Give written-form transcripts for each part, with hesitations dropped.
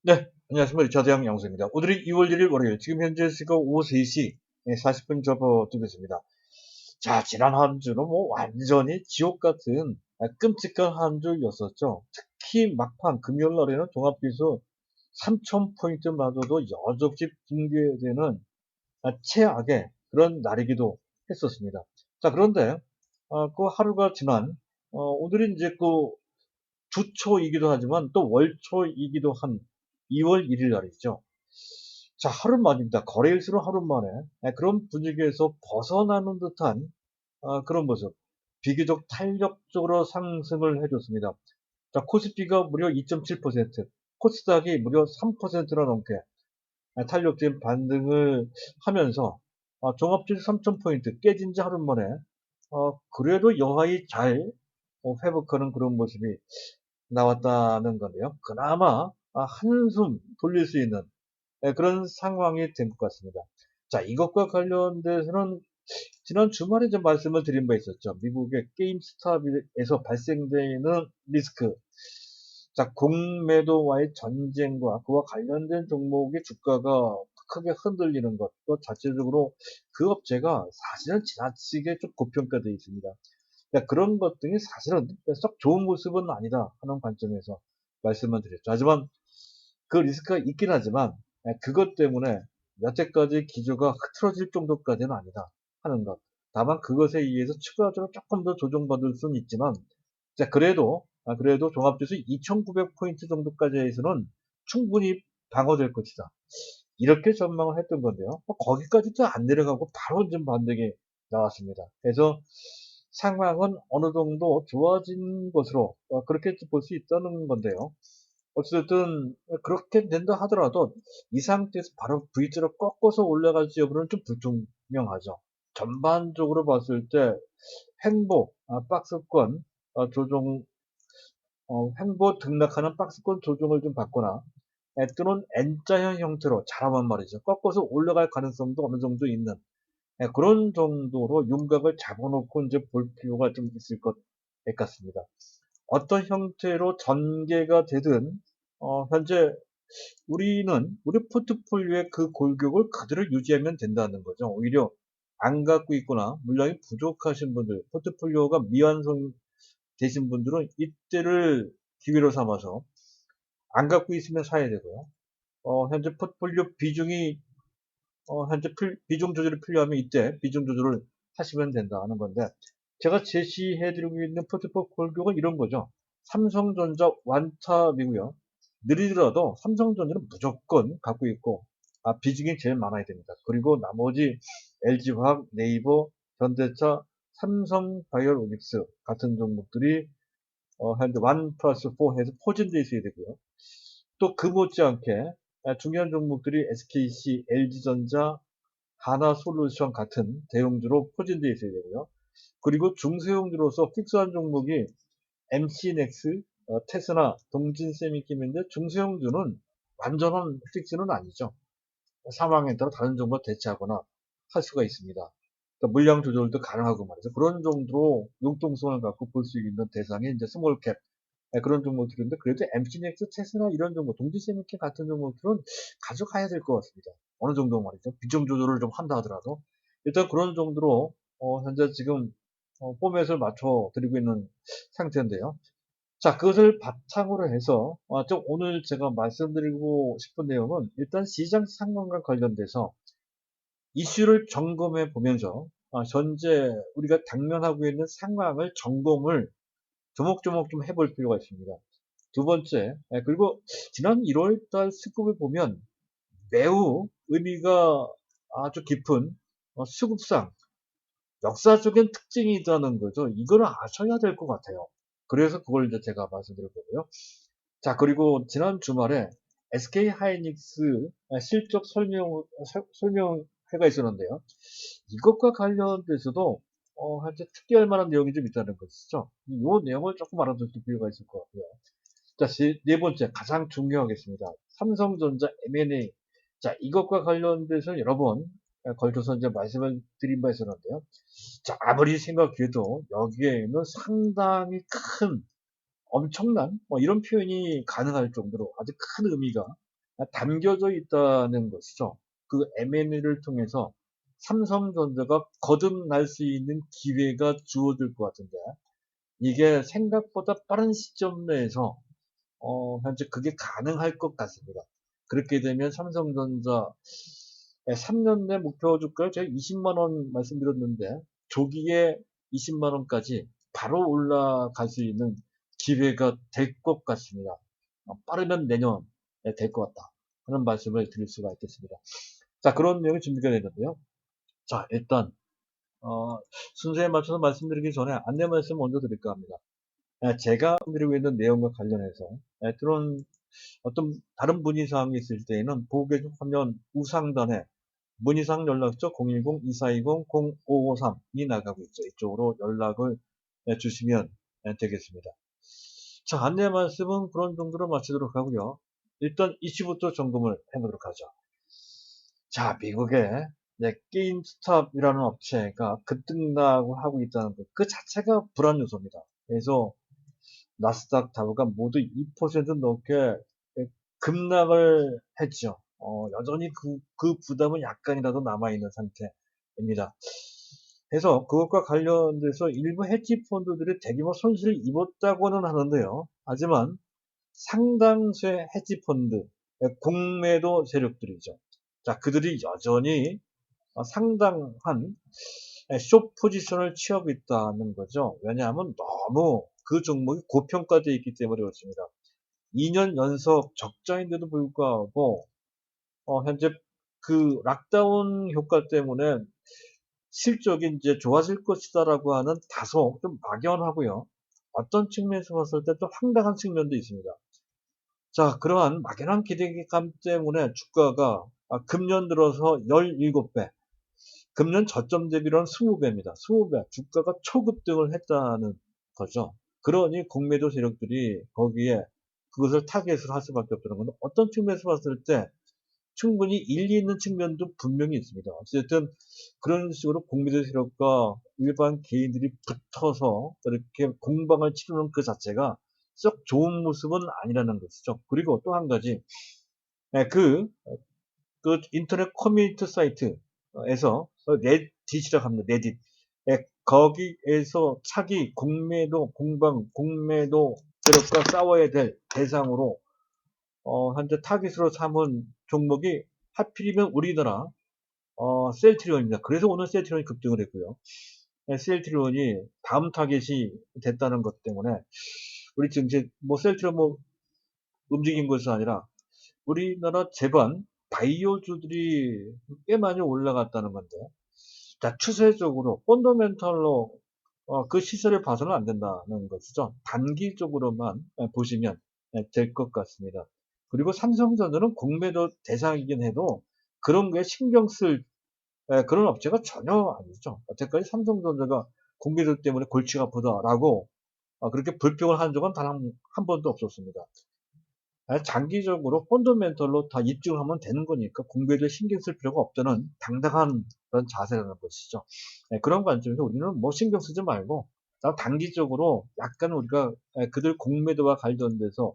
네, 안녕하십니까. 리차드 양수입니다. 오늘이 2월 1일 월요일, 지금 현재 시각 오후 3시 40분 접어들고 있습니다. 자, 지난 한 주는 뭐 완전히 지옥 같은 끔찍한 한 주였었죠. 특히 막판 금요일 날에는 종합지수 3,000포인트마저도 여지없이 붕괴되는 최악의 그런 날이기도 했었습니다. 자, 그런데 그 하루가 지난 오늘이 이제 그 주초이기도 하지만 또 월초이기도 한 2월 1일 날이죠. 자, 하루 만입니다. 거래일수록 하루 만에 그런 분위기에서 벗어나는 듯한 그런 모습. 비교적 탄력적으로 상승을 해줬습니다. 자, 코스피가 무려 2.7%, 코스닥이 무려 3%나 넘게 탄력적인 반등을 하면서 종합지수 3,000포인트 깨진 지 하루 만에 그래도 여하이 잘 회복하는 그런 모습이 나왔다는 건데요. 그나마 한숨 돌릴 수 있는 그런 상황이 된 것 같습니다. 자, 이것과 관련돼서는 지난 주말에 좀 말씀을 드린 바 있었죠. 미국의 게임스탑에서 발생되는 리스크. 자, 공매도와의 전쟁과 그와 관련된 종목의 주가가 크게 흔들리는 것, 또 자체적으로 그 업체가 사실은 지나치게 좀 고평가되어 있습니다. 그러니까 그런 것 등이 사실은 썩 좋은 모습은 아니다 하는 관점에서 말씀을 드렸죠. 하지만 그 리스크가 있긴 하지만 그것 때문에 여태까지 기조가 흐트러질 정도까지는 아니다 하는 것. 다만 그것에 의해서 추가적으로 조금 더 조정받을 수는 있지만 자, 그래도 종합지수 2,900포인트 정도까지 해서는 충분히 방어될 것이다. 이렇게 전망을 했던 건데요. 거기까지도 안 내려가고 바로 좀 반등이 나왔습니다. 그래서 상황은 어느 정도 좋아진 것으로 그렇게 볼 수 있다는 건데요. 어쨌든 그렇게 된다 하더라도 이 상태에서 바로 V자로 꺾어서 올라갈지 여부는 좀 불투명하죠. 전반적으로 봤을 때 횡보, 박스권 조정, 횡보 등락하는 박스권 조정을 좀 받거나 또는 N자형 형태로 자라만 말이죠. 꺾어서 올라갈 가능성도 어느 정도 있는 그런 정도로 윤곽을 잡아놓고 이제 볼 필요가 좀 있을 것 같습니다. 어떤 형태로 전개가 되든 현재 우리 포트폴리오의 그 골격을 그대로 유지하면 된다는 거죠. 오히려 안 갖고 있거나 물량이 부족하신 분들, 포트폴리오가 미완성 되신 분들은 이때를 기회로 삼아서 안 갖고 있으면 사야 되고요. 현재 포트폴리오 비중이 현재 비중 조절이 필요하면 이때 비중 조절을 하시면 된다는 건데 제가 제시해드리고 있는 포트폴리오 골격은 이런 거죠. 삼성전자 완탑이고요. 느리더라도 삼성전자는 무조건 갖고 있고 비중이 제일 많아야 됩니다. 그리고 나머지 LG화학, 네이버, 현대차, 삼성바이오로직스 같은 종목들이 현재 1 플러스 4 해서 포진되어 있어야 되고요. 또 그 못지않게 중요한 종목들이 SKC, LG전자, 하나솔루션 같은 대형주로 포진되어 있어야 되고요. 그리고 중소형주로서 픽스한 종목이 MC넥스, 테스나, 동진세미킴인데 중소형주는 완전한 픽스는 아니죠. 상황에 따라 다른 종목과 대체하거나 할 수가 있습니다. 그러니까 물량 조절도 가능하고 말이죠. 그런 정도로 융통성을 갖고 볼 수 있는 대상이 이제 스몰캡 그런 종목들인데 그래도 MC넥스, 테스나 이런 종목, 동지세미킴 같은 종목들은 가져가야 될 것 같습니다. 어느 정도 말이죠. 비중 조절을 좀 한다 하더라도 일단 그런 정도로 현재 지금 포맷을 맞춰 드리고 있는 상태인데요. 자, 그것을 바탕으로 해서 좀 오늘 제가 말씀드리고 싶은 내용은 일단 시장 상황과 관련돼서 이슈를 점검해 보면서 현재 우리가 당면하고 있는 상황을 점검을 조목조목 좀 해볼 필요가 있습니다. 두 번째, 그리고 지난 1월달 스급을 보면 매우 의미가 아주 깊은 수급상 역사적인 특징이 있다는 거죠. 이걸 아셔야 될 것 같아요. 그래서 그걸 이제 제가 말씀드릴 거고요. 자, 그리고 지난 주말에 SK 하이닉스 실적 설명회가 있었는데요. 이것과 관련돼서도 현재 특이할 만한 내용이 좀 있다는 것이죠. 이 내용을 조금 알아두실 필요가 있을 것 같고요. 자, 네 번째, 가장 중요하겠습니다. 삼성전자 M&A. 자, 이것과 관련돼서 여러 번 걸쳐서 이제 말씀을 드린 바 있었는데요. 자, 아무리 생각해도 여기에는 상당히 큰, 엄청난, 이런 표현이 가능할 정도로 아주 큰 의미가 담겨져 있다는 것이죠. 그 M&A를 통해서 삼성전자가 거듭날 수 있는 기회가 주어질 것 같은데 이게 생각보다 빠른 시점 내에서 현재 그게 가능할 것 같습니다. 그렇게 되면 삼성전자 3년 내 목표 주가를 제가 20만 원 말씀드렸는데 조기에 20만 원까지 바로 올라갈 수 있는 기회가 될 것 같습니다. 빠르면 내년에 될 것 같다 하는 말씀을 드릴 수가 있겠습니다. 자, 그런 내용이 준비가 되는데요. 자, 일단 순서에 맞춰서 말씀드리기 전에 안내 말씀 먼저 드릴까 합니다. 제가 드리고 있는 내용과 관련해서 그런 어떤 다른 문의사항이 있을 때에는 보고 계신 화면 우상단에 문의사항 연락처 010-2420-0553이 나가고 있죠. 이쪽으로 연락을 주시면 되겠습니다. 자, 안내 말씀은 그런 정도로 마치도록 하고요. 일단 이슈부터 점검을 해보도록 하죠. 자, 미국의 게임스탑이라는 업체가 급등락을 하고 있다는 것, 그 자체가 불안 요소입니다. 그래서 나스닥 다우가 모두 2% 넘게 급락을 했죠. 여전히 그 부담은 약간이라도 남아있는 상태입니다. 그래서 그것과 관련돼서 일부 헤지 펀드들이 대규모 손실을 입었다고는 하는데요. 하지만 상당수의 헤지 펀드, 공매도 세력들이죠. 자, 그들이 여전히 상당한 숏 포지션을 취하고 있다는 거죠. 왜냐하면 너무 그 종목이 고평가되어 있기 때문에 그렇습니다. 2년 연속 적자인데도 불구하고 현재 그 락다운 효과 때문에 실적이 이제 좋아질 것이다라고 하는 다소 좀 막연하고요. 어떤 측면에서 봤을 때 또 황당한 측면도 있습니다. 자, 그러한 막연한 기대감 때문에 주가가 금년 들어서 17배, 금년 저점 대비로는 20배입니다. 20배. 주가가 초급등을 했다는 거죠. 그러니 공매도 세력들이 거기에 그것을 타겟으로 할 수밖에 없다는 건데 어떤 측면에서 봤을 때 충분히 일리 있는 측면도 분명히 있습니다. 어쨌든 그런 식으로 공매도 세력과 일반 개인들이 붙어서 이렇게 공방을 치르는 그 자체가 썩 좋은 모습은 아니라는 것이죠. 그리고 또 한 가지, 그 인터넷 커뮤니티 사이트에서 레딧이라고 합니다. 레딧. 거기에서 차기 공매도 공방, 공매도 세력과 싸워야 될 대상으로 현재 타깃으로 삼은 종목이 하필이면 우리나라 셀트리온입니다. 그래서 오늘 셀트리온이 급등을 했고요. 셀트리온이 다음 타깃이 됐다는 것 때문에 우리 증시 뭐 셀트리온 뭐 움직인 것이 아니라 우리나라 제반 바이오주들이 꽤 많이 올라갔다는 건데, 자, 추세적으로 펀더멘털로 그 시세를 봐서는 안 된다는 것이죠. 단기적으로만 보시면 될 것 같습니다. 그리고 삼성전자는 공매도 대상이긴 해도 그런 거에 신경 쓸 그런 업체가 전혀 아니죠. 여태까지 삼성전자가 공매도 때문에 골치가 아프다라고 그렇게 불평을 한 적은 단 한 번도 없었습니다. 장기적으로 펀더멘털로 다 입증하면 되는 거니까 공매도에 신경 쓸 필요가 없다는 당당한 그런 자세라는 것이죠. 그런 관점에서 우리는 뭐 신경 쓰지 말고 단기적으로 약간 우리가 그들 공매도와 관련돼서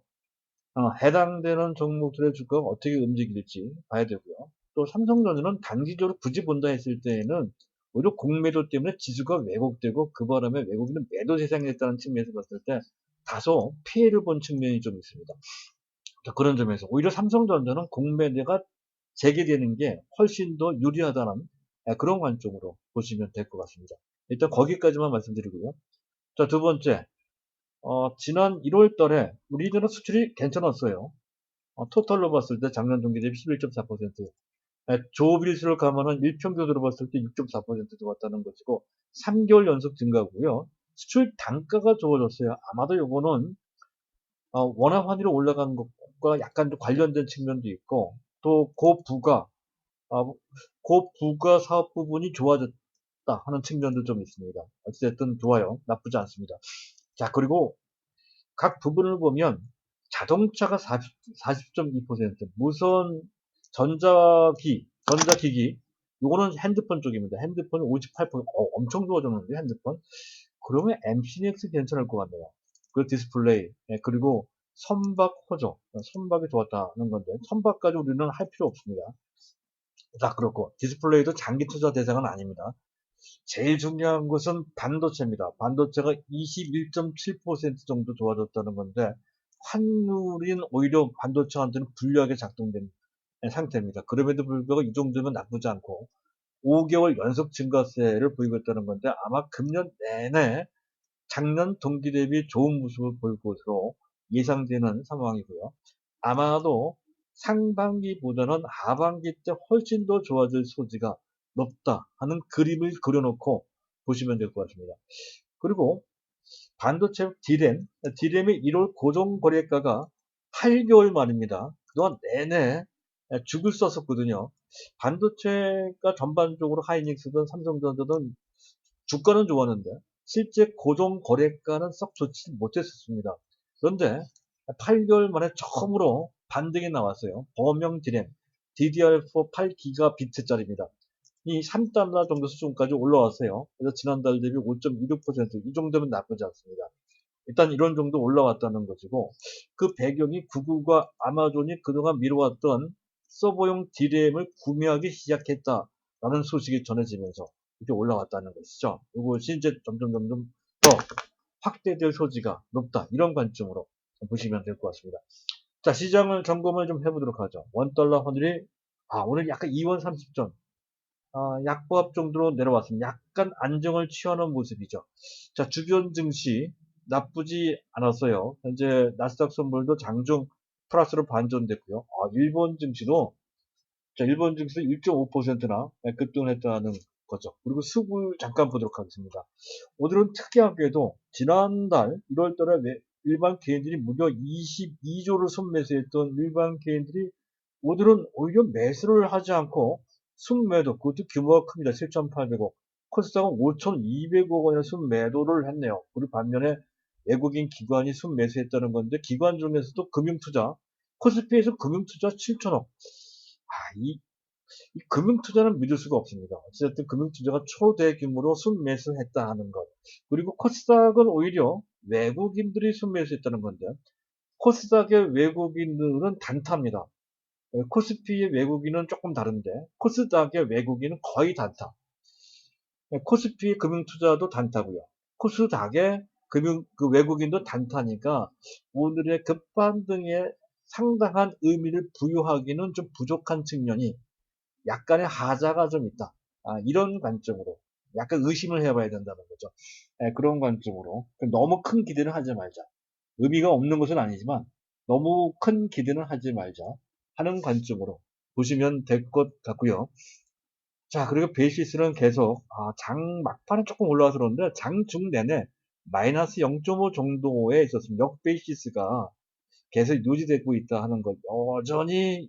해당되는 종목들의 주가가 어떻게 움직일지 봐야 되고요. 또 삼성전자는 단기적으로 굳이 본다 했을 때에는 오히려 공매도 때문에 지수가 왜곡되고 그 바람에 외국인은 매도 대상이 됐다는 측면에서 봤을 때 다소 피해를 본 측면이 좀 있습니다. 그런 점에서 오히려 삼성전자는 공매도가 재개되는 게 훨씬 더 유리하다는 그런 관점으로 보시면 될 것 같습니다. 일단 거기까지만 말씀드리고요. 자, 두 번째, 지난 1월 달에 우리나라 수출이 괜찮았어요. 토탈로 봤을 때 작년 동기 대비 11.4%, 조업일수를 감안한 일평균으로 봤을 때 6.4% 들어왔다는 것이고 3개월 연속 증가고요. 수출 단가가 좋아졌어요. 아마도 요거는 원화 환율이 올라간 것과 약간 좀 관련된 측면도 있고 또 고부가 사업 부분이 좋아졌다 하는 측면도 좀 있습니다. 어쨌든 좋아요. 나쁘지 않습니다. 자, 그리고 각 부분을 보면 자동차가 40.2%, 무선 전자기기, 요거는 핸드폰 쪽입니다. 핸드폰 58%, 엄청 좋아졌는데, 핸드폰. 그러면 MCX 괜찮을 것 같네요. 그 디스플레이, 그리고 선박 호조, 선박이 좋았다는 건데, 선박까지 우리는 할 필요 없습니다. 자, 그렇고, 디스플레이도 장기 투자 대상은 아닙니다. 제일 중요한 것은 반도체입니다. 반도체가 21.7% 정도 좋아졌다는 건데, 환율인 오히려 반도체한테는 불리하게 작동된 상태입니다. 그럼에도 불구하고 이 정도면 나쁘지 않고, 5개월 연속 증가세를 보이고 있다는 건데, 아마 금년 내내 작년 동기 대비 좋은 모습을 볼 것으로 예상되는 상황이고요. 아마도 상반기보다는 하반기 때 훨씬 더 좋아질 소지가 높다 하는 그림을 그려놓고 보시면 될 것 같습니다. 그리고 반도체 D램의 1월 고정거래가가 8개월 만입니다. 그동안 내내 죽을 썼었거든요. 반도체가 전반적으로 하이닉스든 삼성전자든 주가는 좋았는데 실제 고정 거래가는 썩 좋지 못했었습니다. 그런데 8개월 만에 처음으로 반등이 나왔어요. 범용 D램 DDR4 8기가비트짜리입니다. 이 3달러 정도 수준까지 올라왔어요. 그래서 지난달 대비 5.26%이 정도면 나쁘지 않습니다. 일단 이런 정도 올라왔다는 것이고, 그 배경이 구글과 아마존이 그동안 미뤄왔던 서버용 D램을 구매하기 시작했다라는 소식이 전해지면서 이렇게 올라왔다는 것이죠. 이것이 이제 점점 더 확대될 소지가 높다. 이런 관점으로 보시면 될 것 같습니다. 자, 시장을 점검을 좀 해보도록 하죠. 원달러 환율이 오늘 약간 2원 30전 약보합 정도로 내려왔습니다. 약간 안정을 취하는 모습이죠. 자, 주변 증시 나쁘지 않았어요. 현재 나스닥 선물도 장중 플러스로 반전됐고요. 일본 증시도 일본 증시 1.5%나 급등을 했다는 거죠. 그리고 수급을 잠깐 보도록 하겠습니다. 오늘은 특이하게도 지난달 1월달에 일반 개인들이 무려 22조를 순매수했던 일반 개인들이 오늘은 오히려 매수를 하지 않고 순매도, 그것도 규모가 큽니다. 7,800억. 코스닥은 5,200억 원의 순매도를 했네요. 그리고 반면에 외국인 기관이 순매수했다는 건데, 기관 중에서도 금융투자, 코스피에서 금융투자 7천억. 이 금융투자는 믿을 수가 없습니다. 어쨌든 금융투자가 초대규모로 순매수했다 하는 것. 그리고 코스닥은 오히려 외국인들이 순매수했다는 건데, 코스닥의 외국인들은 단타입니다. 코스피의 외국인은 조금 다른데, 코스닥의 외국인은 거의 단타. 코스피의 금융투자도 단타고요. 코스닥의 외국인도 단타니까 오늘의 급반등에 상당한 의미를 부여하기는 좀 부족한 측면이 약간의 하자가 좀 있다. 이런 관점으로 약간 의심을 해봐야 된다는 거죠. 그런 관점으로 너무 큰 기대는 하지 말자. 의미가 없는 것은 아니지만 너무 큰 기대는 하지 말자 하는 관점으로 보시면 될 것 같고요. 자, 그리고 베이시스는 계속 장 막판에 조금 올라와서 그런데 장중 내내 마이너스 0.5 정도에 있었습니다. 역베이시스가 계속 유지되고 있다 하는 것. 여전히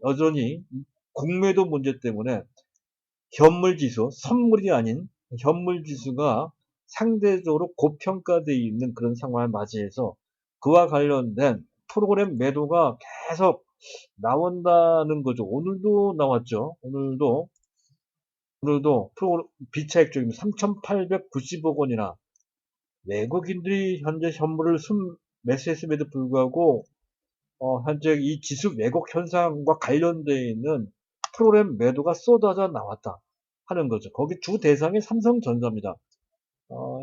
공매도 문제 때문에 현물지수, 선물이 아닌 현물지수가 상대적으로 고평가되어 있는 그런 상황을 맞이해서 그와 관련된 프로그램 매도가 계속 나온다는 거죠. 오늘도 나왔죠. 오늘도 비차익적입니다. 3,890억 원이나 외국인들이 현재 현물을 매수했음에도 불구하고 현재 이 지수 왜곡 현상과 관련되어 있는 프로그램 매도가 쏟아져 나왔다 하는 거죠. 거기 주 대상이 삼성전자입니다.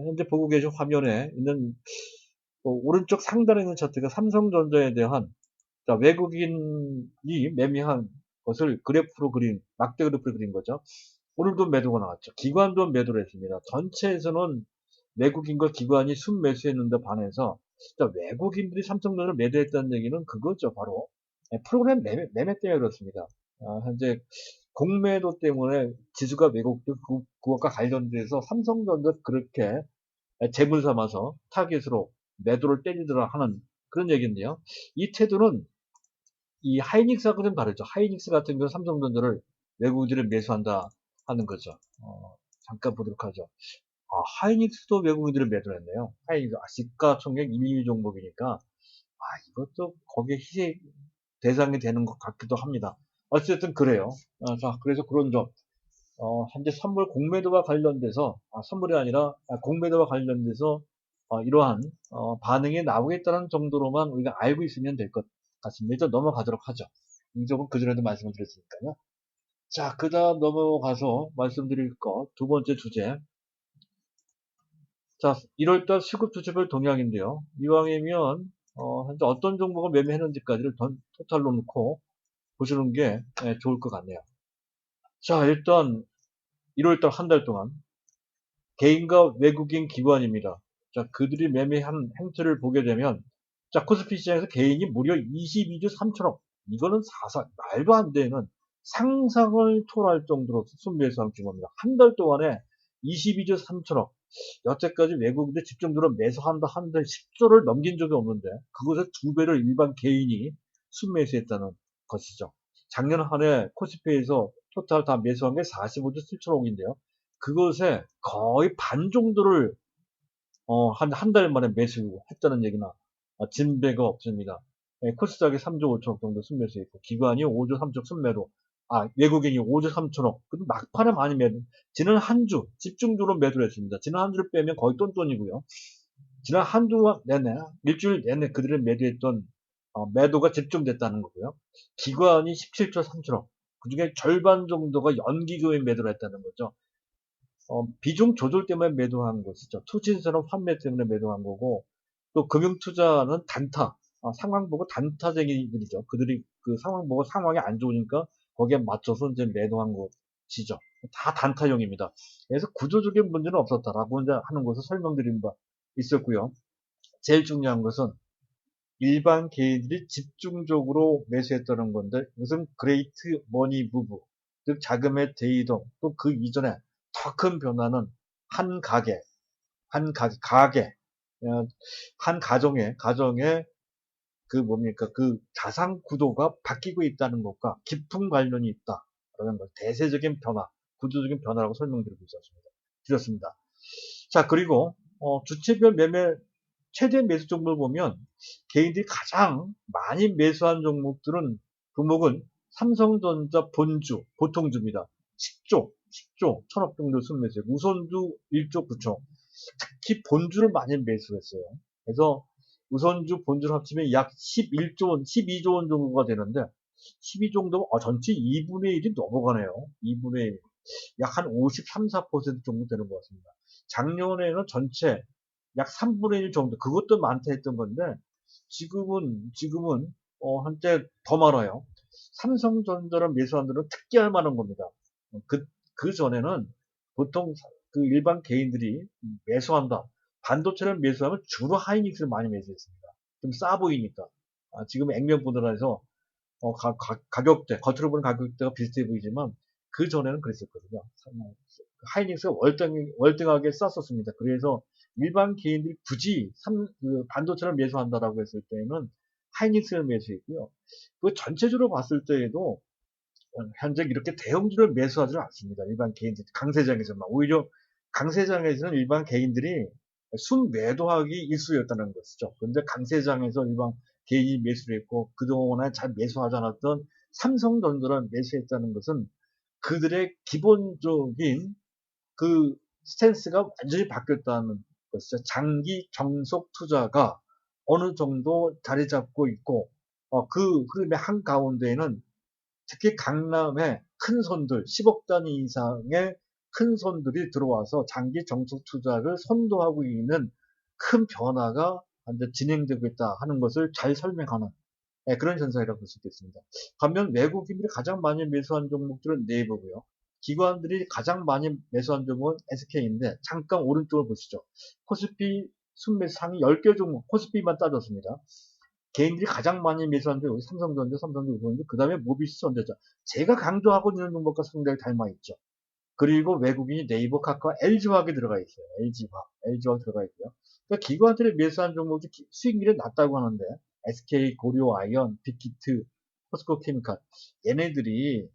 현재 보고 계신 화면에 있는 오른쪽 상단에 있는 차트가 삼성전자에 대한 외국인이 매매한 것을 막대 그래프로 그린 거죠. 오늘도 매도가 나왔죠. 기관도 매도를 했습니다. 전체에서는 외국인과 기관이 순매수했는데 반해서 외국인들이 삼성전자를 매도했다는 얘기는 그거죠. 바로 프로그램 매매 때문에 그렇습니다. 현재 공매도 때문에 지수가 왜곡된 그것과 관련돼서 삼성전자 그렇게 재물 삼아서 타깃으로 매도를 때리더라 하는 그런 얘기인데요. 이 태도는 이 하이닉스하고 좀 다르죠. 하이닉스 같은 경우는 삼성전자를 외국인들을 매수한다 하는 거죠. 잠깐 보도록 하죠. 하이닉스도 외국인들을 매도를 했네요. 하이닉스, 시가총액 1, 2위 종목이니까, 이것도 거기에 희생 대상이 되는 것 같기도 합니다. 어쨌든 그래요. 자, 그래서 그런 점, 현재 선물 공매도와 관련돼서, 선물이 아니라 공매도와 관련돼서 이러한 반응이 나오겠다는 정도로만 우리가 알고 있으면 될 것 같습니다. 일단 넘어가도록 하죠. 이 점은 그전에도 말씀을 드렸으니까요. 자, 그 다음 넘어가서 말씀드릴 것 두 번째 주제. 자, 1월달 수급 투자별 동향인데요. 이왕이면 현재 어떤 종목을 매매했는지까지를 토탈로 놓고 보시는 게 좋을 것 같네요. 자, 일단 1월달 한 달 동안 개인과 외국인 기관입니다. 자, 그들이 매매한 행태를 보게 되면, 자, 코스피 시장에서 개인이 무려 22조 3천억. 이거는 말도 안 되는 상상을 초월할 정도로 순매수한 규모입니다. 한 달 동안에 22조 3천억. 여태까지 외국인들 집중적으로 매수한다 하는데 10조를 넘긴 적이 없는데, 그것의 두 배를 일반 개인이 순매수했다는 것이죠. 작년 한 해 코스피에서 토탈 다 매수한 게 45조 7천억인데요. 그것에 거의 반 정도를 한 달 만에 매수했다는 얘기나 진배가 없습니다. 코스닥이 3조 5천억 정도 순매수했고 기관이 5조 3천억 순매도, 외국인이 5조 3천억. 근데 막판에 많이 지난 한 주 집중적으로 매도를 했습니다. 지난 한 주를 빼면 거의 똔똔이고요. 지난 한 주 내내 일주일 내내 그들을 매도했던 매도가 집중됐다는 거고요. 기관이 17조 3천억. 그중에 절반 정도가 연기금에 매도를 했다는 거죠. 비중 조절 때문에 매도한 것이죠. 투신선언 환매 때문에 매도한 거고, 또 금융투자는 단타, 상황 보고 단타쟁이들이죠. 그들이 그 상황 보고 상황이 안 좋으니까 거기에 맞춰서 이제 매도한 것이죠. 다 단타용입니다. 그래서 구조적인 문제는 없었다라고 이제 하는 것을 설명드린 바 있었고요. 제일 중요한 것은 일반 개인들이 집중적으로 매수했다는 건데, 이것은 그레이트 머니 무브, 즉 자금의 대이동, 또 그 이전에 더 큰 변화는 한 가게, 한 가정의 그 뭡니까, 그 자산 구도가 바뀌고 있다는 것과 깊은 관련이 있다라는 것, 대세적인 변화, 구조적인 변화라고 드렸습니다. 자, 그리고 주체별 매매 최대 매수 종목을 보면 개인들이 가장 많이 매수한 종목은 삼성전자 본주, 보통주입니다. 10조, 천억 정도 순매수했고, 우선주 1조 9천. 특히 본주를 많이 매수했어요. 그래서 우선주, 본주를 합치면 약 11조 원, 12조 원 정도가 되는데, 12조 정도면 전체 2분의 1이 넘어가네요. 2분의 1. 약 한 53, 4% 정도 되는 것 같습니다. 작년에는 전체 약 3분의 1 정도, 그것도 많다 했던 건데, 지금은 한때 더 많아요. 삼성전자를 매수한 데는 특기할 만한 겁니다. 그 전에는 보통 그 일반 개인들이 매수한다. 반도체를 매수하면 주로 하이닉스를 많이 매수했습니다. 좀 싸 보이니까. 지금 액면보드라서 가격대, 겉으로 보는 가격대가 비슷해 보이지만, 그 전에는 그랬었거든요. 하이닉스가 월등하게 쌌었습니다. 그래서 일반 개인들이 굳이 반도체를 매수한다라고 했을 때는 하이닉스를 매수했고요. 그 전체적으로 봤을 때에도 현재 이렇게 대형주를 매수하지는 않습니다. 일반 개인들, 강세장에서만. 오히려 강세장에서는 일반 개인들이 순매도하기 일쑤였다는 것이죠. 그런데 강세장에서 일반 개인이 매수를 했고, 그동안에 잘 매수하지 않았던 삼성전자를 매수했다는 것은 그들의 기본적인 그 스탠스가 완전히 바뀌었다는 것이죠. 장기 정속 투자가 어느 정도 자리 잡고 있고, 그 흐름의 한가운데에는 특히 강남의 큰 손들, 10억 단위 이상의 큰 손들이 들어와서 장기 정속 투자를 선도하고 있는 큰 변화가 이제 진행되고 있다 하는 것을 잘 설명하는 그런 현상이라고 볼 수 있겠습니다. 반면 외국인들이 가장 많이 매수한 종목들은 네이버고요. 기관들이 가장 많이 매수한 종목은 SK인데, 잠깐 오른쪽을 보시죠. 코스피 순매수 상위 10개 종목, 코스피만 따졌습니다. 개인들이 가장 많이 매수한 게 삼성전자, 우선주, 그 다음에 모비스 전자자. 제가 강조하고 있는 종목과 상당히 닮아있죠. 그리고 외국인이 네이버, 카카오, LG화학에 들어가 있어요. LG화학 들어가 있고요. 그러니까 기관들이 매수한 종목이 수익률이 낮다고 하는데, SK, 고려, 아이언, 빅히트, 포스코 케미칼, 얘네들이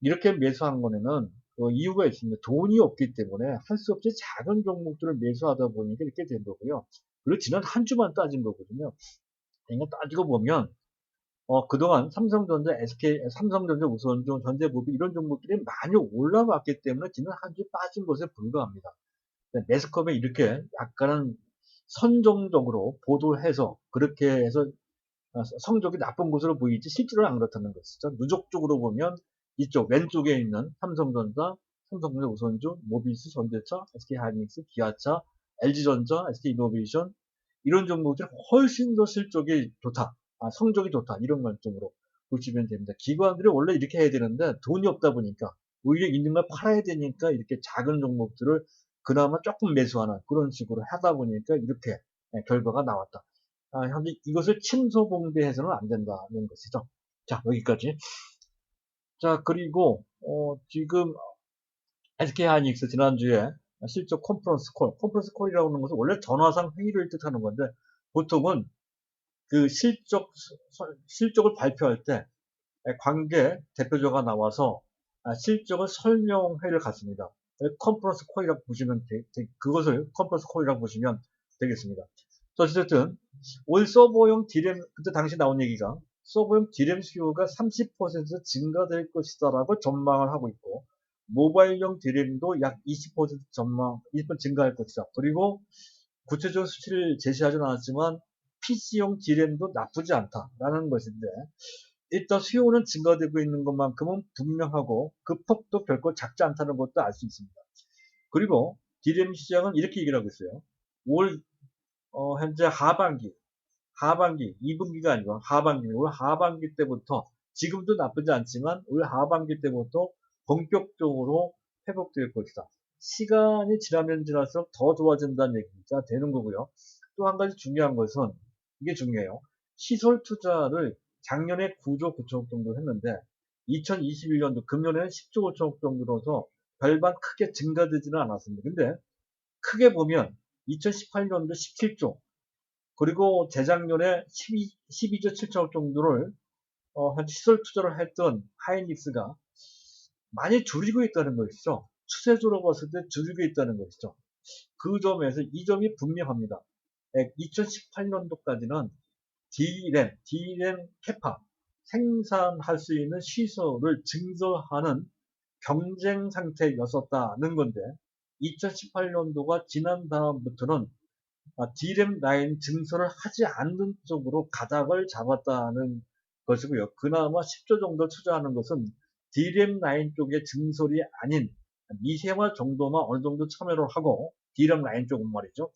이렇게 매수한 거에는 이유가 있습니다. 돈이 없기 때문에 할 수 없이 작은 종목들을 매수하다 보니까 이렇게 된 거고요. 그리고 지난 한 주만 따진 거거든요. 그러니까 따지고 보면 그동안 삼성전자, 삼성전자, 우선주, 현대모비 이런 종목들이 많이 올라왔기 때문에 지난 한 주 빠진 것에 불과합니다. 매스컴에 이렇게 약간은 선정적으로 보도를 해서 그렇게 해서 성적이 나쁜 것으로 보이지 실제로는 안 그렇다는 것이죠. 누적적으로 보면 이쪽 왼쪽에 있는 삼성전자, 삼성전자 우선주, 모비스, 전자차, SK하이닉스, 기아차, LG전자, SK이노베이션 이런 종목들이 훨씬 더 실적이 좋다. 성적이 좋다. 이런 관점으로 보시면 됩니다. 기관들이 원래 이렇게 해야 되는데 돈이 없다 보니까 오히려 있는 걸 팔아야 되니까 이렇게 작은 종목들을 그나마 조금 매수하는 그런 식으로 하다 보니까 이렇게 결과가 나왔다. 현재 이것을 침소봉대해서는 안 된다는 것이죠. 자, 여기까지. 자, 그리고 지금 SK하이닉스 지난주에 실적 컨퍼런스 콜이라고 하는 것은 원래 전화상 회의를 뜻하는 건데 보통은 그 실적을 발표할 때 관계 대표자가 나와서 실적을 설명회를 갖습니다. 컨퍼런스 콜이라고 보시면 그것을 컨퍼런스 콜이라고 보시면 되겠습니다. 어쨌든 올 서버용 D램 그때 당시 나온 얘기가 서버용 D램 수요가 30% 증가될 것이다라고 전망을 하고 있고 모바일용 D램도 약 20% 전망, 20% 증가할 것이다. 그리고 구체적인 수치를 제시하지는 않았지만 PC용 D램도 나쁘지 않다라는 것인데 일단 수요는 증가되고 있는 것만큼은 분명하고 그 폭도 결코 작지 않다는 것도 알 수 있습니다. 그리고 D램 시장은 이렇게 얘기를 하고 있어요. 올 현재 하반기 2분기가 아니고 올 하반기 때부터 지금도 나쁘지 않지만 올 하반기 때부터 본격적으로 회복될 것이다. 시간이 지나면 지날수록 더 좋아진다는 얘기가 되는 거고요. 또 한 가지 중요한 것은 이게 중요해요. 시설 투자를 작년에 9조 9천억 정도 했는데 2021년도 금년에는 10조 5천억 정도로서 별반 크게 증가되지는 않았습니다. 근데 크게 보면 2018년도 17조 그리고 재작년에 12조 7천억 정도를 시설 투자를 했던 하이닉스가 많이 줄이고 있다는 것이죠. 추세적으로 봤을 때 줄이고 있다는 것이죠. 그 점에서 이 점이 분명합니다. 2018년도까지는 D램 캐파 생산할 수 있는 시설을 증설하는 경쟁 상태였었다는 건데 2018년도가 지난 다음부터는 D램 라인 증설을 하지 않는 쪽으로 가닥을 잡았다는 것이고요. 그나마 10조 정도 투자하는 것은 D램 라인 쪽의 증설이 아닌 미세화 정도만 어느 정도 참여를 하고 D램 라인 쪽은 말이죠.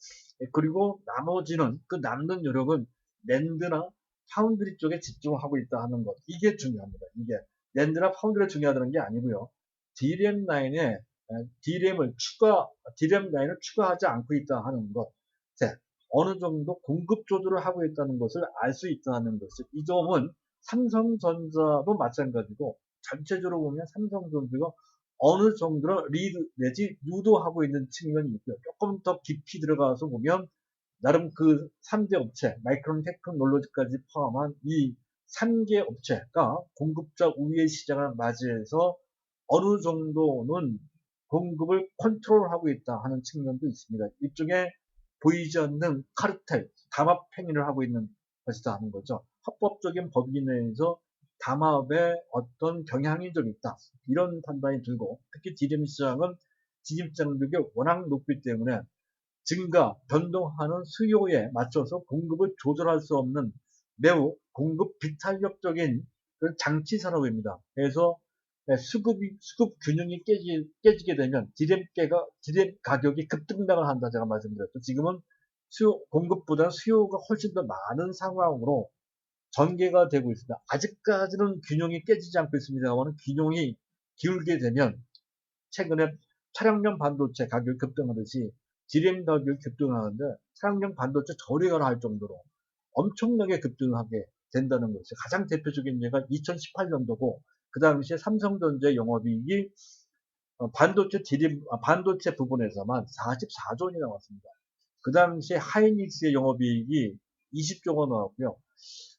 그리고 나머지는 그 남는 여력은 낸드나 파운드리 쪽에 집중하고 있다 하는 것. 이게 중요합니다. 이게 낸드나 파운드리가 중요하다는 게 아니고요. D램 라인에 D램 라인을 추가하지 않고 있다 하는 것. 어느 정도 공급 조절을 하고 있다는 것을 알 수 있다는 것을 이 점은 삼성전자도 마찬가지고 전체적으로 보면 삼성전자가 어느 정도로 리드 내지 유도하고 있는 측면이 있고요. 조금 더 깊이 들어가서 보면 나름 그 3대 업체 마이크론 테크놀로지까지 포함한 이 3개 업체가 공급자 우위의 시장을 맞이해서 어느 정도는 공급을 컨트롤하고 있다 하는 측면도 있습니다. 이쪽에 보이지 않는 카르텔, 담합 행위를 하고 있는 것이다 하는 거죠. 합법적인 법인 내에서 담합에 어떤 경향이 좀 있다. 이런 판단이 들고 특히 디램 시장은 진입 장벽이 워낙 높기 때문에 변동하는 수요에 맞춰서 공급을 조절할 수 없는 매우 공급 비탄력적인 그런 장치 산업입니다. 그래서 수급 균형이 깨지게 되면 디램 가격이 급등락을 한다 제가 말씀드렸죠. 지금은 공급보다 수요가 훨씬 더 많은 상황으로 전개가 되고 있습니다. 아직까지는 균형이 깨지지 않고 있습니다만 균형이 기울게 되면 최근에 차량용 반도체 가격이 급등하듯이 디램 가격이 급등하는데 차량용 반도체 저리가를 할 정도로 엄청나게 급등하게 된다는 것이죠. 가장 대표적인 예가 2018년도고 그 당시에 삼성전자 영업이익이 반도체 부분에서만 44조 원이 나왔습니다. 그 당시에 하이닉스의 영업이익이 20조가 나왔고요.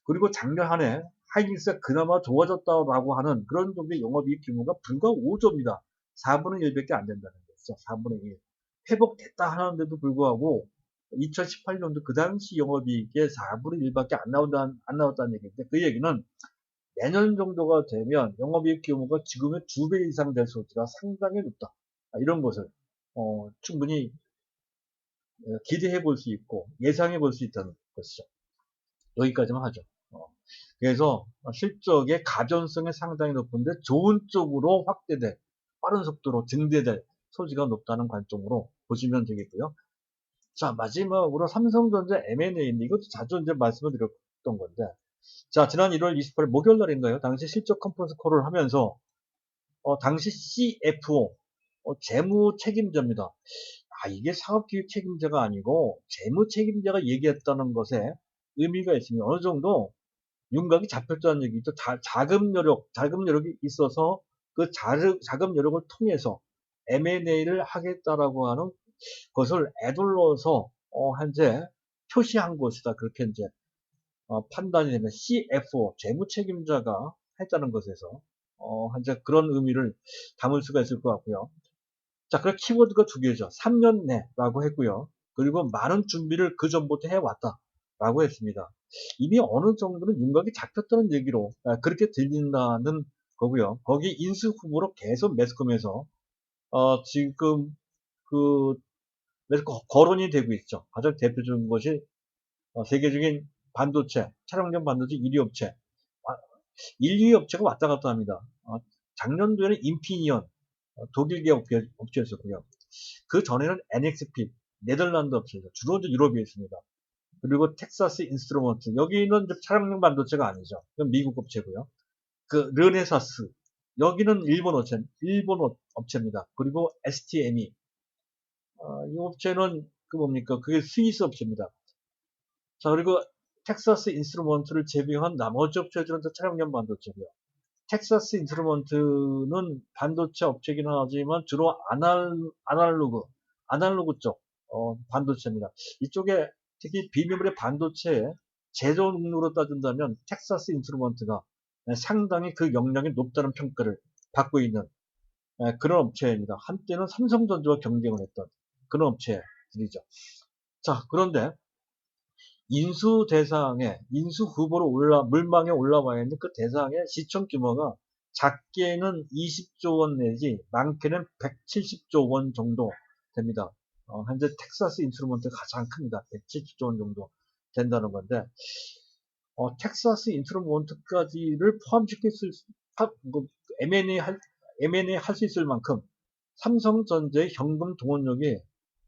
그리고 작년 한 해 하이닉스가 그나마 좋아졌다라고 하는 그런 정도의 영업이익 규모가 불과 5조입니다. 4분의 1밖에 안 된다는 거죠. 4분의 1. 회복됐다 하는데도 불구하고 2018년도 그 당시 영업이익의 4분의 1밖에 안 나왔다는 얘기인데 그 얘기는 내년 정도가 되면 영업이익 규모가 지금의 2배 이상 될 소지가 상당히 높다. 이런 것을 충분히 기대해 볼 수 있고 예상해 볼 수 있다는 것이죠. 여기까지만 하죠. 그래서 실적의 가변성이 상당히 높은데 좋은 쪽으로 확대될, 빠른 속도로 증대될 소지가 높다는 관점으로 보시면 되겠고요. 자, 마지막으로 삼성전자 M&A인데 이것도 자주 이제 말씀을 드렸던 건데, 자, 지난 1월 28일 목요일 날인가요? 당시 실적 컨퍼런스 콜을 하면서 당시 CFO 재무 책임자입니다. 이게 사업기획 책임자가 아니고 재무 책임자가 얘기했다는 것에 의미가 있으면 어느 정도 윤곽이 잡혔다는 얘기죠. 자금 여력이 있어서 그 자금 여력을 통해서 M&A를 하겠다라고 하는 것을 애둘러서 현재 표시한 것이다. 그렇게 이제 판단이 되면 CFO 재무 책임자가 했다는 것에서 현재 그런 의미를 담을 수가 있을 것 같고요. 자, 그럼 키워드가 두 개죠. 3년 내라고 했고요. 그리고 많은 준비를 그 전부터 해왔다라고 했습니다. 이미 어느 정도는 윤곽이 잡혔다는 얘기로 그렇게 들린다는 거고요. 거기 인수 후보로 계속 매스컴에서 지금 그 거론이 되고 있죠. 가장 대표적인 것이 세계적인 반도체, 차량용 반도체 1위 업체, 1위 업체가 왔다 갔다 합니다. 작년도에는 인피니언, 독일계 업체였었고요. 그 전에는 NXP, 네덜란드 업체죠. 주로 이제 유럽에 있습니다. 그리고 텍사스 인스트루먼트, 여기는 차량용 반도체가 아니죠. 그건 미국 업체고요. 그 르네사스, 여기는 일본 업체입니다. 그리고 STM이, 이 업체는 그게 스위스 업체입니다. 자, 그리고 텍사스 인스트루먼트를 제외한 나머지 업체들은 다 차량용 반도체고요. 텍사스 인스트루먼트는 반도체 업체이긴 하지만 주로 아날로그 쪽 반도체입니다. 이쪽에 특히 비메모리 반도체의 제조 능력으로 따진다면 텍사스 인스트루먼트가 상당히 그 역량이 높다는 평가를 받고 있는 그런 업체입니다. 한때는 삼성전자와 경쟁을 했던 그런 업체들이죠. 자, 그런데 인수 후보로 물망에 올라와 있는 그 대상의 시총 규모가 작게는 20조 원 내지 많게는 170조 원 정도 됩니다. 현재 텍사스 인스트루먼트가 가장 큽니다. 170조 원 정도 된다는 건데, 텍사스 인스트루먼트까지를 포함시킬 수, 뭐, M&A 할 수 있을 만큼 삼성전자의 현금 동원력이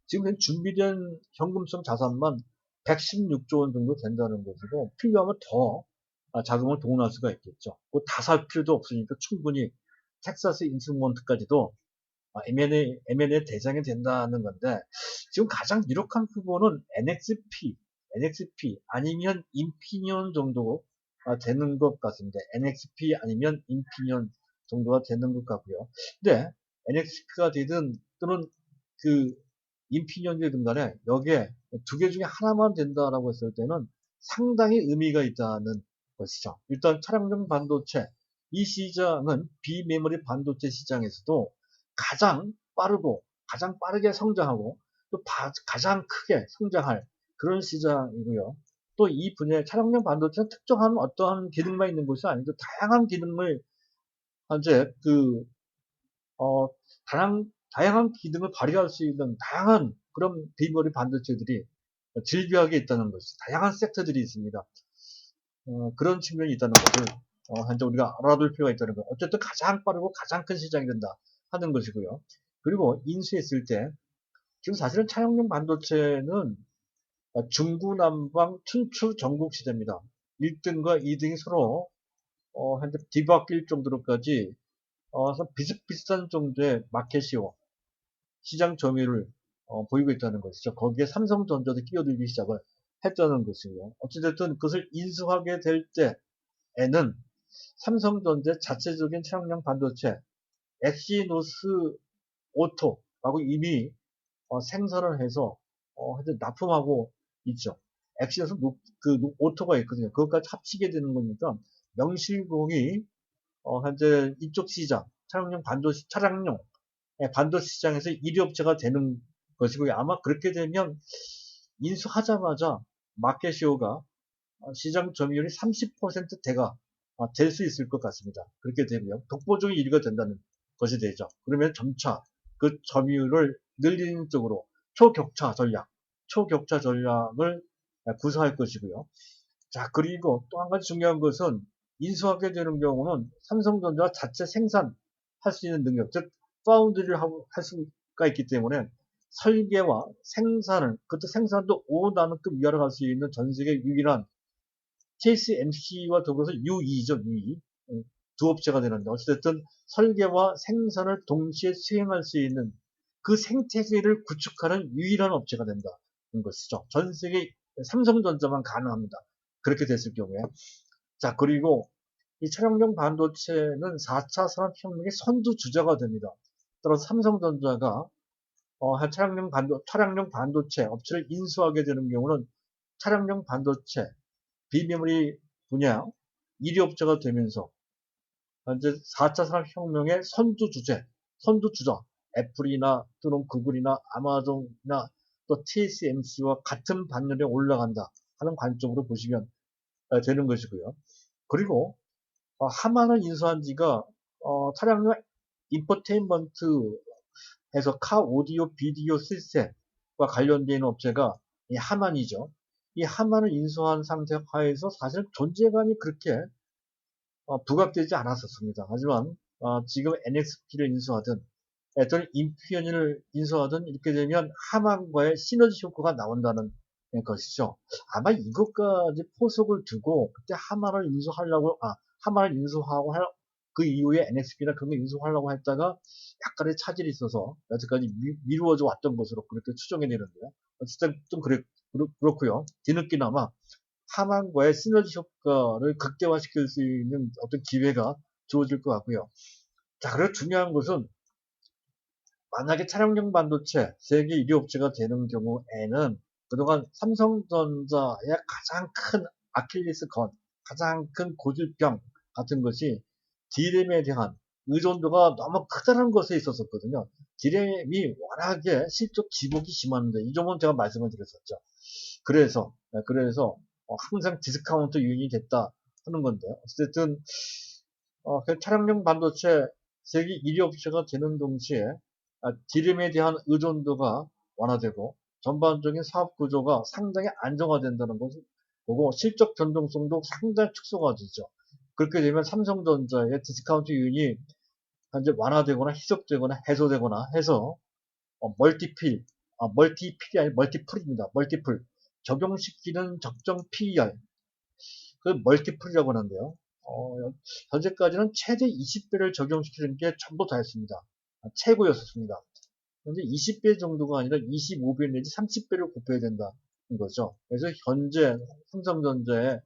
지금 준비된 현금성 자산만 116조 원 정도 된다는 것이고 필요하면 더 자금을 동원할 수가 있겠죠. 다 살 필요도 없으니까 충분히 텍사스 인스트루먼트까지도 M&A 대상이 된다는 건데 지금 가장 유력한 후보는 NXP 아니면 인피니언 정도 되는 것 같습니다. NXP 아니면 인피니언 정도가 되는 것 같고요. 근데 NXP가 되든 또는 그 인피니언이든 간에 여기에 두 개 중에 하나만 된다라고 했을 때는 상당히 의미가 있다는 것이죠. 일단 차량용 반도체 이 시장은 비메모리 반도체 시장에서도 가장 빠르고 가장 빠르게 성장하고 또 가장 크게 성장할 그런 시장이고요. 또 이 분야의 차량용 반도체는 특정한 어떠한 기능만 있는 것이 아니고 다양한 기능을 현재 어, 다양한 기능을 발휘할 수 있는 다양한 그런 비머리 반도체들이 질비하게 있다는 것이 다양한 섹터들이 있습니다. 그런 측면이 있다는 것을 현재 우리가 알아둘 필요가 있다는 것. 어쨌든 가장 빠르고 가장 큰 시장이 된다 하는 것이고요. 그리고 인수했을 때 지금 사실은 차량용 반도체는 중구난방 춘추 전국 시대입니다. 1등과 2등이 서로 현재 뒤바뀔 정도로까지 비슷비슷한 정도의 마켓이요. 시장 점유율을 보이고 있다는 것이죠. 거기에 삼성전자도 끼어들기 시작을 했다는 것이고요. 어찌됐든 그것을 인수하게 될 때에는 삼성전자 자체적인 차량용 반도체 엑시노스 오토라고 이미 생산을 해서 현재 납품하고 있죠. 엑시노스 오토가 있거든요. 그것까지 합치게 되는 거니까 명실공히 현재 이쪽 시장 차량용 반도체 시장에서 1위 업체가 되는 것이고요. 아마 그렇게 되면 인수하자마자 마켓시어가 시장 점유율이 30%대가 될 수 있을 것 같습니다. 그렇게 되면 독보적인 1위가 된다는 것이 되죠. 그러면 점차 그 점유율을 늘리는 쪽으로 초격차 전략, 초격차 전략을 구사할 것이고요. 자, 그리고 또 한 가지 중요한 것은 인수하게 되는 경우는 삼성전자가 자체 생산할 수 있는 능력, 즉 파운드리를 할 수가 있기 때문에 설계와 생산을, 그것도 생산도 5나노급 이하로 갈 수 있는 전 세계 유일한 TSMC와 더불어서 UE죠, UE. 두 업체가 되는데, 어쨌든 설계와 생산을 동시에 수행할 수 있는 그 생태계를 구축하는 유일한 업체가 된다는 것이죠. 전 세계 삼성전자만 가능합니다. 그렇게 됐을 경우에. 자, 그리고 이 차량용 반도체는 4차 산업혁명의 선두주자가 됩니다. 따라서 삼성전자가 차량용 반도체 업체를 인수하게 되는 경우는 차량용 반도체, 비메모리 분야 1위 업체가 되면서 현재 4차 산업혁명의 선두주자, 애플이나 또는 구글이나 아마존이나 또 TSMC와 같은 반열에 올라간다 하는 관점으로 보시면 되는 것이고요. 그리고 하만을 인수한 지가 차량용 인포테인먼트에서 카 오디오 비디오 시스템과 관련되어 있는 업체가 이 하만이죠. 이 하만을 인수한 상태 하에서 사실 존재감이 그렇게 부각되지 않았었습니다. 하지만 지금 NXP를 인수하든 또는 인피니를 인수하든 이렇게 되면 하만과의 시너지 효과가 나온다는 것이죠. 아마 이것까지 포석을 두고 그때 하만을 인수하고 그 이후에 NXP나 그런 거 인수하려고 했다가 약간의 차질이 있어서 여태까지 미루어져 왔던 것으로 그렇게 추정이 되는데요. 어쨌든 좀 그렇고요. 뒤늦게나마 하만과의 시너지 효과를 극대화시킬 수 있는 어떤 기회가 주어질 것 같고요. 자, 그리고 중요한 것은 만약에 차량용 반도체 세계 1위 업체가 되는 경우에는 그동안 삼성전자의 가장 큰 아킬레스건, 가장 큰 고질병 같은 것이 D램에 대한 의존도가 너무 크다는 것에 있었었거든요. D램이 워낙에 실적 기복이 심한데 이 점은 제가 말씀을 드렸었죠. 그래서 항상 디스카운트 유인이 됐다 하는 건데요. 어쨌든 그 차량용 반도체 세계 1위 업체가 되는 동시에 디램에 대한 의존도가 완화되고 전반적인 사업 구조가 상당히 안정화된다는 것을 보고 실적 변동성도 상당히 축소가 되죠. 그렇게 되면 삼성전자의 디스카운트 유인이 현재 완화되거나 희석되거나 해소되거나 해서 멀티필이 아니라 멀티플입니다. 멀티플. 적용시키는 적정 PER. 그 멀티플이라고 하는데요. 현재까지는 최대 20배를 적용시키는 게 전부 다였습니다. 최고였습니다. 현재 20배 정도가 아니라 25배 내지 30배를 곱해야 된다는 거죠. 그래서 현재 삼성전자의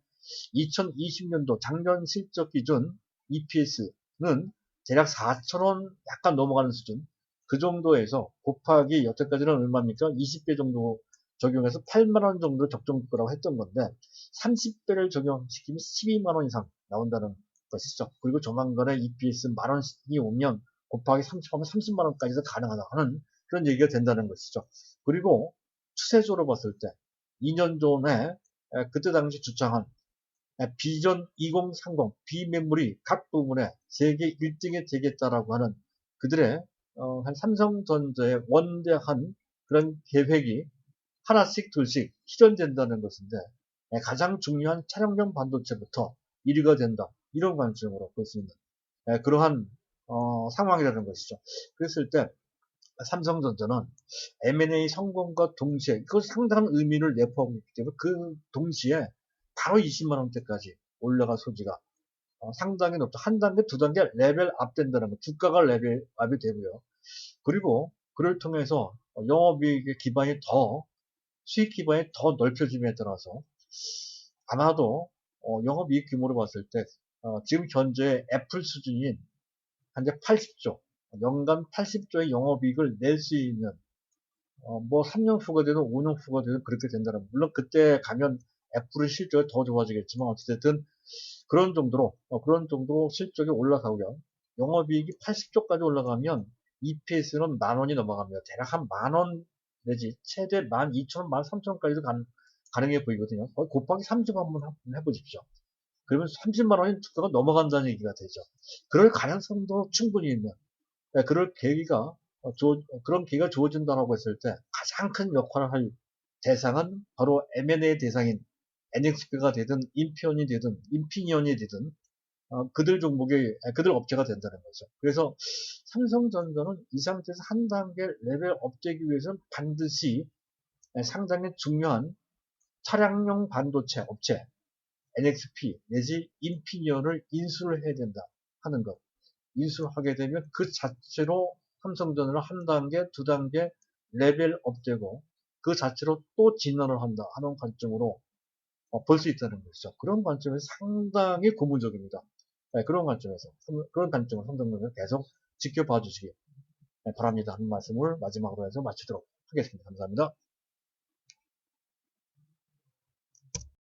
2020년도 작년 실적 기준 EPS는 대략 4,000원 약간 넘어가는 수준. 그 정도에서 곱하기 여태까지는 얼마입니까? 20배 정도 적용해서 8만원 정도 적정될 거라고 했던 건데 30배를 적용시키면 12만원 이상 나온다는 것이죠. 그리고 조만간에 EPS 만원이 오면 곱하기 30하면 30만원까지도 가능하다 하는 그런 얘기가 된다는 것이죠. 그리고 추세적으로 봤을 때 2년 전에 그때 당시 주창한 비전 2030 비메모리 각 부분에 세계 1등이 되겠다라고 하는 그들의 한 삼성전자의 원대한 그런 계획이 하나씩 둘씩 실현된다는 것인데 가장 중요한 차량용 반도체부터 1위가 된다. 이런 관점으로 볼 수 있는 그러한 상황이라는 것이죠. 그랬을 때 삼성전자는 M&A 성공과 동시에 그 상당한 의미를 내포하고 있기 때문에 그 동시에 바로 20만 원대까지 올라갈 소지가 상당히 높다. 한 단계, 두 단계 레벨 업 된다는 거. 주가가 레벨 업이 되고요. 그리고 그를 통해서 영업이익의 기반이 수익 기반이 더 넓혀짐에 따라서 아마도 영업이익 규모로 봤을 때 지금 현재 애플 수준인 현재 80조, 연간 80조의 영업이익을 낼 수 있는 뭐 3년 후가 되든 5년 후가 되든 그렇게 된다는 물론 그때 가면 애플의 실적이 더 좋아지겠지만 어쨌든 그런 정도로 실적이 올라가고요. 영업이익이 80조까지 올라가면 EPS는 만 원이 넘어갑니다. 대략 한 만 원 내지 최대 12,000원, 13,000원까지도 가능해 보이거든요. 곱하기 30 한번 해보십시오. 그러면 30만 원이 주가가 넘어간다는 얘기가 되죠. 그럴 가능성도 충분히 있는 그런 계기가 주어진다고 했을 때 가장 큰 역할을 할 대상은 바로 M&A 대상인 NXP가 되든 인피니언이 되든 그들 그들 업체가 된다는 거죠. 그래서 삼성전자는 이 상태에서 한 단계 레벨업 되기 위해서는 반드시 상당히 중요한 차량용 반도체 업체 NXP 내지 인피니언을 인수를 해야 된다 하는 것. 인수를 하게 되면 그 자체로 삼성전자는 한 단계, 두 단계 레벨업 되고 그 자체로 또 진화를 한다 하는 관점으로 볼 수 있다는 것이죠. 그런 관점에서 상당히 고무적입니다. 네, 그런 관점에서 그런 관점으로 삼성전자를 계속 지켜봐 주시기 바랍니다 하는 말씀을 마지막으로 해서 마치도록 하겠습니다. 감사합니다.